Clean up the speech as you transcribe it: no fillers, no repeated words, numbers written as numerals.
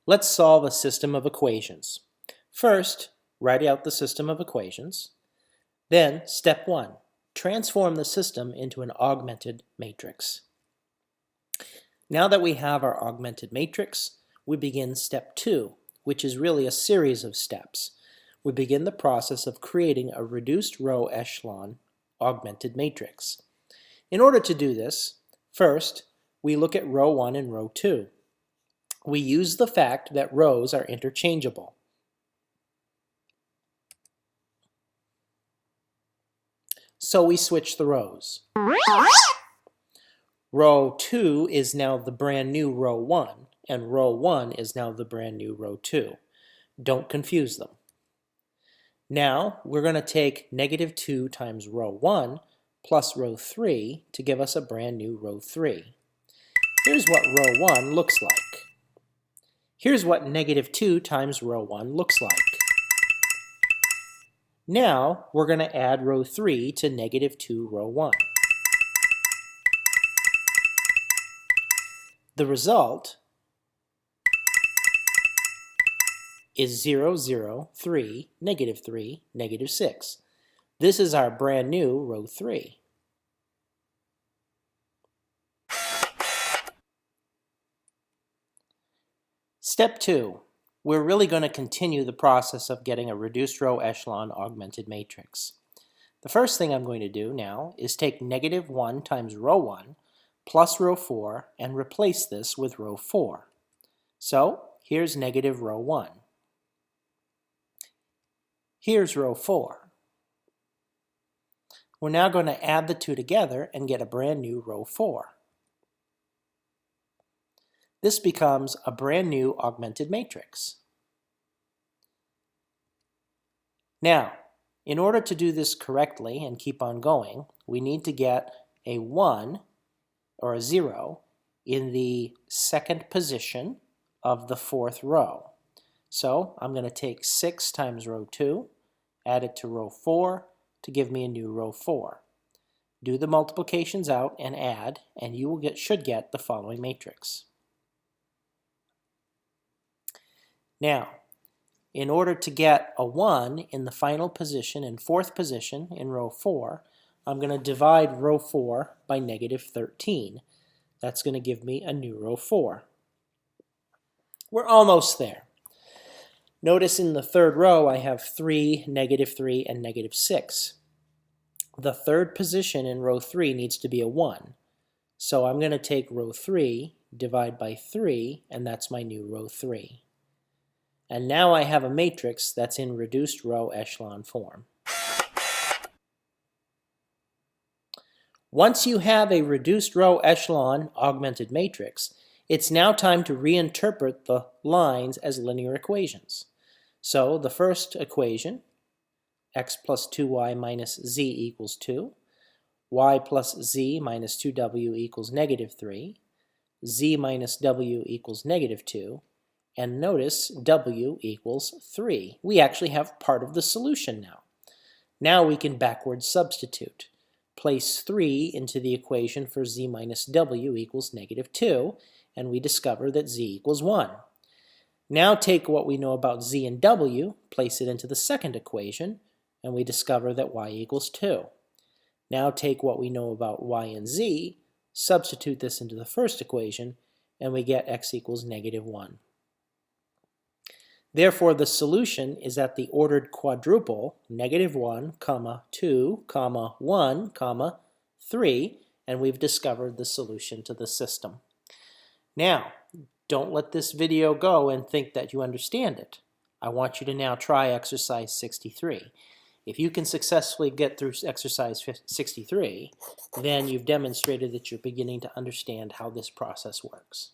Let's solve a system of equations. First, write out the system of equations. Then, step 1, transform the system into an augmented matrix. Now that we have our augmented matrix, we begin step 2, which is really a series of steps. We begin the process of creating a reduced row echelon augmented matrix. In order to do this, first, we look at row 1 and row 2. We use the fact that rows are interchangeable. So we switch the rows. Row 2 is now the brand new row 1, and row 1 is now the brand new row 2. Don't confuse them. Now we're going to take -2 times row 1 plus row 3 to give us a brand new row 3. Here's what row 1 looks like. Here's what -2 times row 1 looks like. Now we're going to add row 3 to -2 row 1. The result is 0, 0, 3, -3, -6. This is our brand new row 3. Step 2. We're really going to continue the process of getting a reduced row echelon augmented matrix. The first thing I'm going to do now is take -1 times row 1 plus row 4 and replace this with row 4. So here's row 1. Here's row 4. We're now going to add the two together and get a brand new row 4. This becomes a brand new augmented matrix. Now, in order to do this correctly and keep on going, we need to get a 1 or a 0 in the second position of the fourth row. So I'm going to take 6 times row 2, add it to row 4 to give me a new row 4. Do the multiplications out and add, and you should get the following matrix. Now, in order to get a 1 in the final position and fourth position in row 4, I'm going to divide row 4 by -13. That's going to give me a new row 4. We're almost there. Notice in the third row I have 3, -3, and -6. The third position in row 3 needs to be a 1. So I'm going to take row 3, divide by 3, and that's my new row 3. And now I have a matrix that's in reduced row echelon form. Once you have a reduced row echelon augmented matrix, it's now time to reinterpret the lines as linear equations. So the first equation, x plus 2y minus z equals 2, y plus z minus 2w equals -3, z minus w equals -2, and notice w equals 3. We actually have part of the solution now. Now we can backwards substitute. Place 3 into the equation for z minus w equals -2, and we discover that z equals 1. Now take what we know about z and w, place it into the second equation, and we discover that y equals 2. Now take what we know about y and z, substitute this into the first equation, and we get x equals -1. Therefore, the solution is at the ordered quadruple, -1, 2, 1, 3, and we've discovered the solution to the system. Now, don't let this video go and think that you understand it. I want you to now try exercise 63. If you can successfully get through exercise 63, then you've demonstrated that you're beginning to understand how this process works.